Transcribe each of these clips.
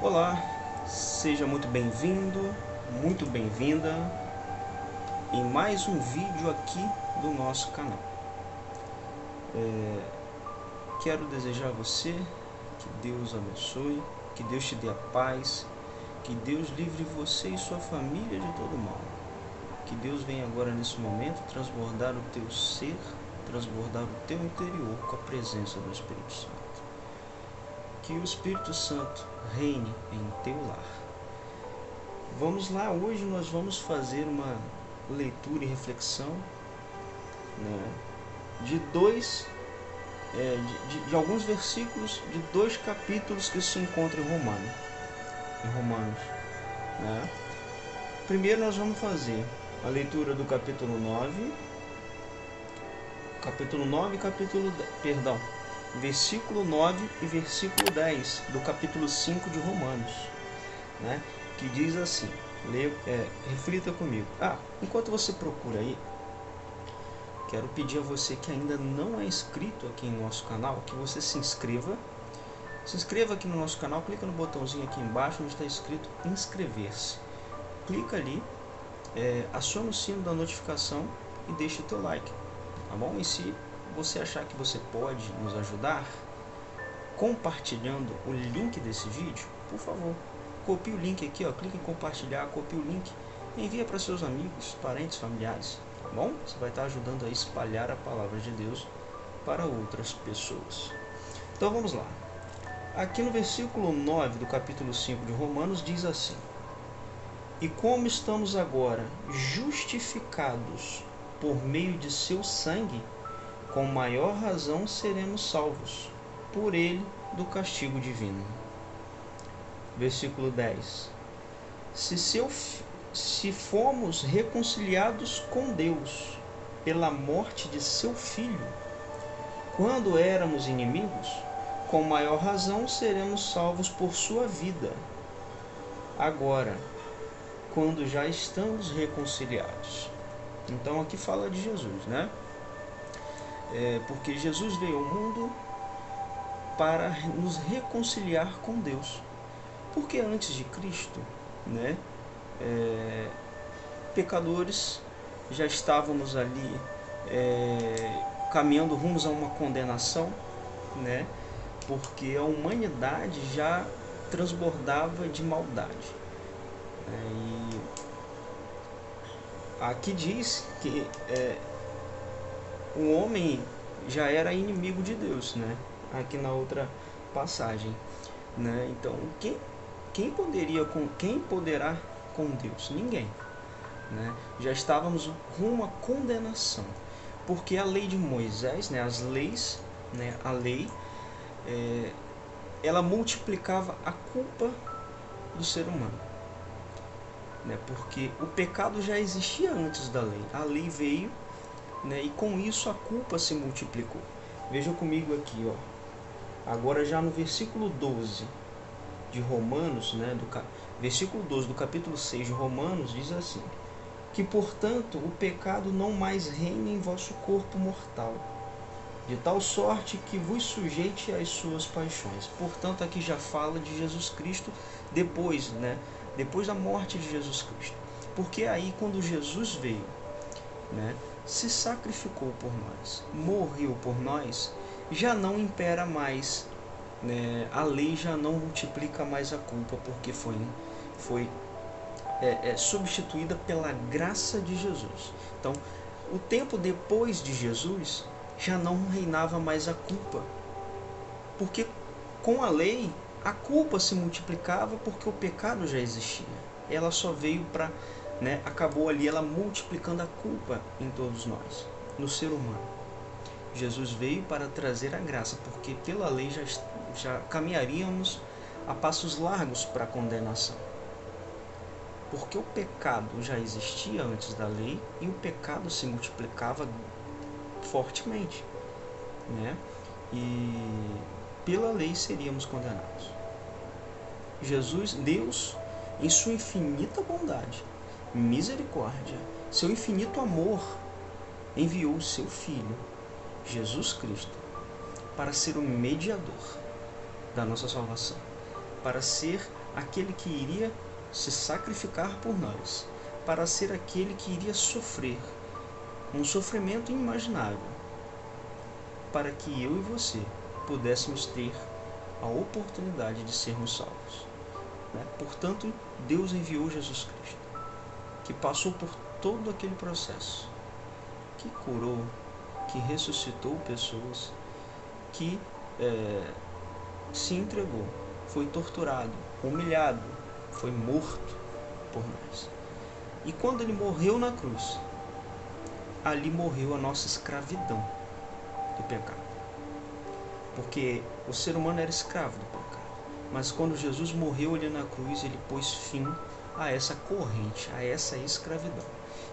Olá, seja muito bem-vindo, muito bem-vinda em mais um vídeo aqui do nosso canal. Quero desejar a você que Deus abençoe, que Deus te dê a paz, que Deus livre você e sua família de todo mal. Que Deus venha agora nesse momento transbordar o teu ser, transbordar o teu interior com a presença do Espírito Santo. Que o Espírito Santo reine em teu lar. Vamos lá, hoje nós vamos fazer uma leitura e reflexão, né, de alguns versículos de 2 capítulos que se encontram em Romanos. Né? Primeiro nós vamos fazer a leitura do capítulo 9 versículo 9 e versículo 10 do capítulo 5 de Romanos, né? Que diz assim, reflita comigo. Enquanto você procura aí, quero pedir a você que ainda não é inscrito aqui em nosso canal, que você se inscreva aqui no nosso canal, clica no botãozinho aqui embaixo onde está escrito inscrever-se, clica ali, aciona o sino da notificação e deixa o teu like, tá bom? E se você achar que você pode nos ajudar compartilhando o link desse vídeo, por favor, copie o link aqui, clique em compartilhar, copie o link, envia para seus amigos, parentes, familiares, tá bom? Você vai estar ajudando a espalhar a palavra de Deus para outras pessoas. Então vamos lá. Aqui no versículo 9 do capítulo 5 de Romanos diz assim: E como estamos agora justificados por meio de seu sangue, com maior razão seremos salvos por ele do castigo divino. Versículo 10. Se fomos reconciliados com Deus pela morte de seu Filho, quando éramos inimigos, com maior razão seremos salvos por sua vida, agora, quando já estamos reconciliados. Então aqui fala de Jesus, né? Porque Jesus veio ao mundo para nos reconciliar com Deus. Porque antes de Cristo, né, pecadores, já estávamos ali caminhando rumos a uma condenação, né, porque a humanidade já transbordava de maldade. E aqui diz que o homem já era inimigo de Deus, né? Aqui na outra passagem, né? Então, quem poderá com Deus? Ninguém, né? Já estávamos rumo à condenação, porque a lei de Moisés, né? As leis, né? A lei, ela multiplicava a culpa do ser humano, né? Porque o pecado já existia antes da lei. A lei veio, né, e com isso a culpa se multiplicou. Veja comigo aqui, agora já no versículo 12 de Romanos, né, versículo 12 do capítulo 6 de Romanos, diz assim: que portanto o pecado não mais reine em vosso corpo mortal, de tal sorte que vos sujeite às suas paixões. Portanto, aqui já fala de Jesus Cristo depois, né, depois da morte de Jesus Cristo. Porque aí quando Jesus veio, né, se sacrificou por nós, morreu por nós, já não impera mais, né? A lei já não multiplica mais a culpa, porque foi substituída pela graça de Jesus. Então, o tempo depois de Jesus já não reinava mais a culpa, porque com a lei a culpa se multiplicava, porque o pecado já existia. Ela só veio para, né, acabou ali ela multiplicando a culpa em todos nós, no ser humano. Jesus veio para trazer a graça, porque pela lei já caminharíamos a passos largos para a condenação. Porque o pecado já existia antes da lei e o pecado se multiplicava fortemente, né? E pela lei seríamos condenados. Deus, em sua infinita bondade, misericórdia, seu infinito amor, enviou o seu Filho, Jesus Cristo, para ser o mediador da nossa salvação, para ser aquele que iria se sacrificar por nós, para ser aquele que iria sofrer um sofrimento inimaginável, para que eu e você pudéssemos ter a oportunidade de sermos salvos. Portanto, Deus enviou Jesus Cristo, que passou por todo aquele processo, que curou, que ressuscitou pessoas, que se entregou, foi torturado, humilhado, foi morto por nós. E quando ele morreu na cruz, ali morreu a nossa escravidão do pecado. Porque o ser humano era escravo do pecado. Mas quando Jesus morreu ali na cruz, ele pôs fim a essa corrente, a essa escravidão.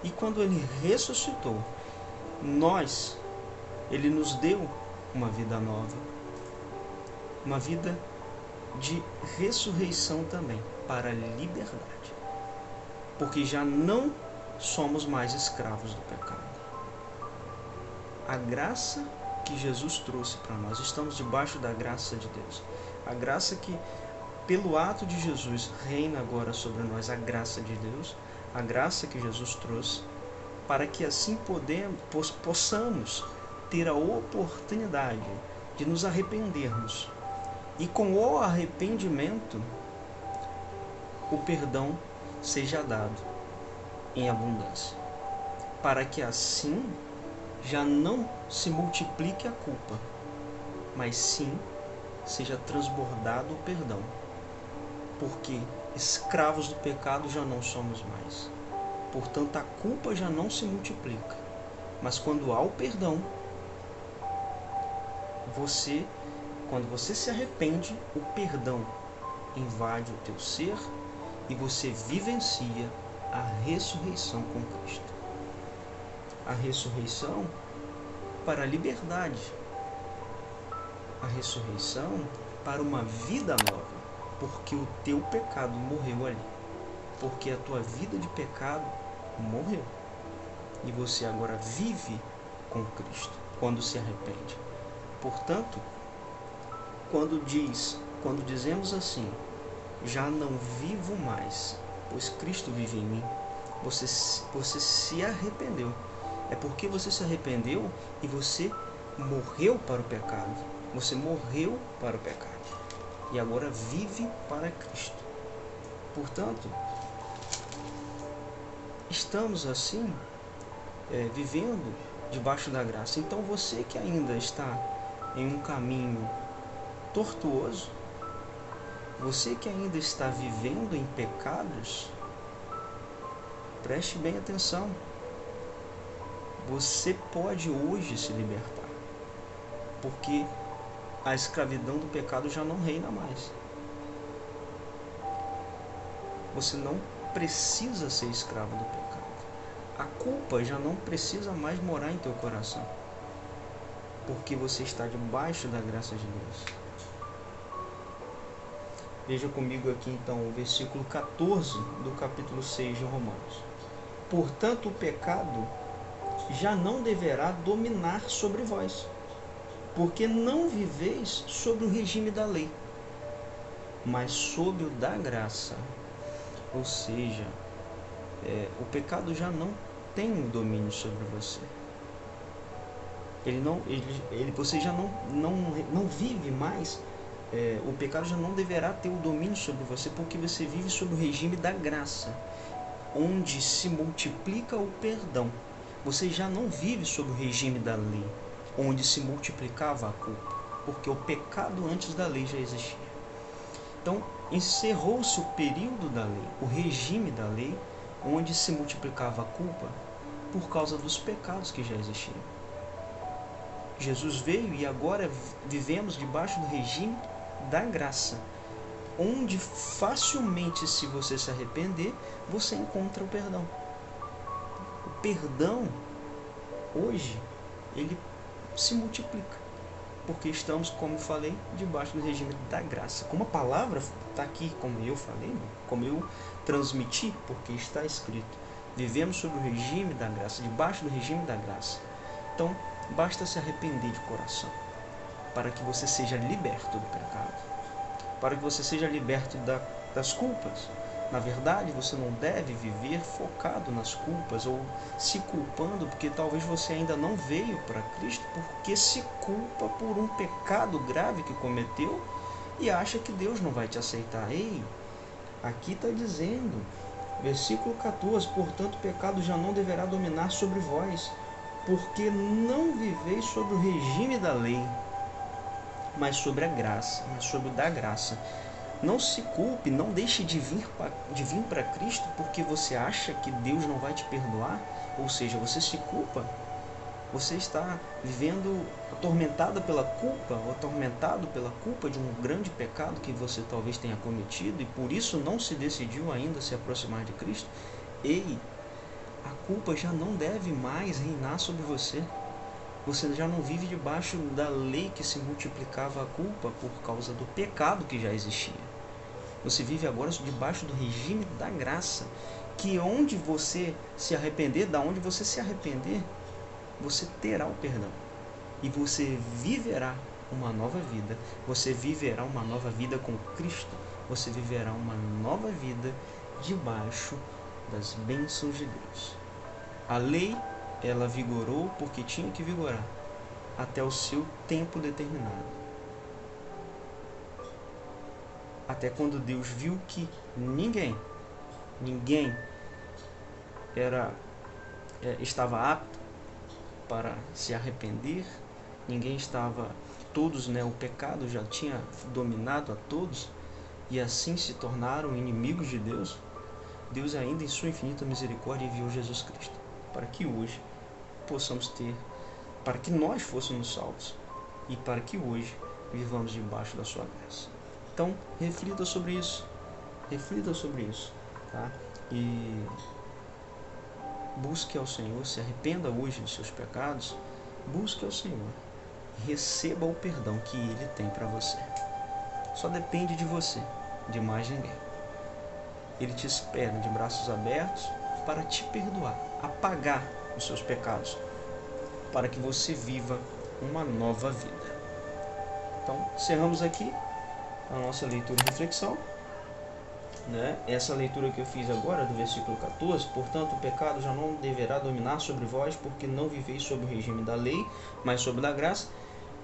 E quando ele ressuscitou, ele nos deu uma vida nova, uma vida de ressurreição também, para a liberdade. Porque já não somos mais escravos do pecado. A graça que Jesus trouxe para nós, estamos debaixo da graça de Deus. A graça que, pelo ato de Jesus, reina agora sobre nós, a graça de Deus, a graça que Jesus trouxe, para que assim possamos ter a oportunidade de nos arrependermos. E com o arrependimento, o perdão seja dado em abundância, para que assim já não se multiplique a culpa, mas sim seja transbordado o perdão, porque escravos do pecado já não somos mais. Portanto, a culpa já não se multiplica, mas quando há o perdão, quando você se arrepende, o perdão invade o teu ser e você vivencia a ressurreição com Cristo. A ressurreição para a liberdade, a ressurreição para uma vida nova, porque o teu pecado morreu ali, porque a tua vida de pecado morreu e você agora vive com Cristo quando se arrepende. Portanto, quando dizemos assim, já não vivo mais, pois Cristo vive em mim, você se arrependeu. É porque você se arrependeu e você morreu para o pecado. Você morreu para o pecado e agora vive para Cristo. Portanto, estamos assim vivendo debaixo da graça. Então você que ainda está em um caminho tortuoso, você que ainda está vivendo em pecados, preste bem atenção. Você pode hoje se libertar, porque a escravidão do pecado já não reina mais. Você não precisa ser escravo do pecado. A culpa já não precisa mais morar em teu coração, porque você está debaixo da graça de Deus. Veja comigo aqui então o versículo 14 do capítulo 6 de Romanos. Portanto, o pecado já não deverá dominar sobre vós, porque não viveis sob o regime da lei, mas sob o da graça. Ou seja, o pecado já não tem um domínio sobre você. Você já não vive mais. O pecado já não deverá ter o domínio sobre você, porque você vive sob o regime da graça, onde se multiplica o perdão. Você já não vive sob o regime da lei, onde se multiplicava a culpa, porque o pecado antes da lei já existia. Então, encerrou-se o período da lei, o regime da lei, onde se multiplicava a culpa por causa dos pecados que já existiam. Jesus veio e agora vivemos debaixo do regime da graça, onde facilmente, se você se arrepender, você encontra o perdão. O perdão, hoje, ele se multiplica, porque estamos, como eu falei, debaixo do regime da graça. Como a palavra está aqui, como eu falei, como eu transmiti, porque está escrito, vivemos sob o regime da graça, debaixo do regime da graça. Então, basta se arrepender de coração, para que você seja liberto do pecado, para que você seja liberto da das culpas. Na verdade, você não deve viver focado nas culpas ou se culpando porque talvez você ainda não veio para Cristo, porque se culpa por um pecado grave que cometeu e acha que Deus não vai te aceitar. Ei, aqui está dizendo, versículo 14: portanto, o pecado já não deverá dominar sobre vós, porque não viveis sobre o regime da lei, mas sobre a graça, mas sobre o da graça. Não se culpe, não deixe de vir para Cristo porque você acha que Deus não vai te perdoar. Ou seja, você se culpa, você está vivendo atormentada pela culpa, ou atormentado pela culpa de um grande pecado que você talvez tenha cometido e por isso não se decidiu ainda se aproximar de Cristo. Ei, a culpa já não deve mais reinar sobre você. Você já não vive debaixo da lei que se multiplicava a culpa por causa do pecado que já existia. Você vive agora debaixo do regime da graça, que onde você se arrepender, da onde você se arrepender, você terá o perdão. E você viverá uma nova vida. Você viverá uma nova vida com Cristo. Você viverá uma nova vida debaixo das bênçãos de Deus. A lei, ela vigorou porque tinha que vigorar, até o seu tempo determinado. Até quando Deus viu que ninguém estava apto para se arrepender, todos, o pecado já tinha dominado a todos, e assim se tornaram inimigos de Deus. Deus ainda em sua infinita misericórdia enviou Jesus Cristo, para que hoje para que nós fôssemos salvos, e para que hoje vivamos debaixo da sua graça. Então, reflita sobre isso, tá? E busque ao Senhor, se arrependa hoje dos seus pecados, busque ao Senhor, receba o perdão que Ele tem para você. Só depende de você, de mais ninguém. Ele te espera de braços abertos para te perdoar, apagar os seus pecados, para que você viva uma nova vida. Então, encerramos aqui a nossa leitura e reflexão. Essa leitura que eu fiz agora, do versículo 14: portanto, o pecado já não deverá dominar sobre vós, porque não viveis sob o regime da lei, mas sob da graça,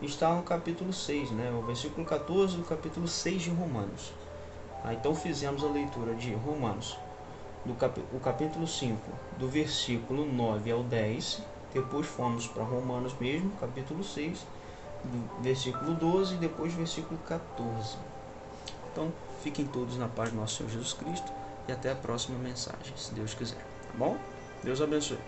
está no capítulo 6, o versículo 14 do capítulo 6 de Romanos. Então fizemos a leitura de Romanos, o capítulo 5, do versículo 9 ao 10, depois fomos para Romanos mesmo, capítulo 6, do versículo 12 e depois versículo 14. Então, fiquem todos na paz do nosso Senhor Jesus Cristo e até a próxima mensagem, se Deus quiser. Tá bom? Deus abençoe.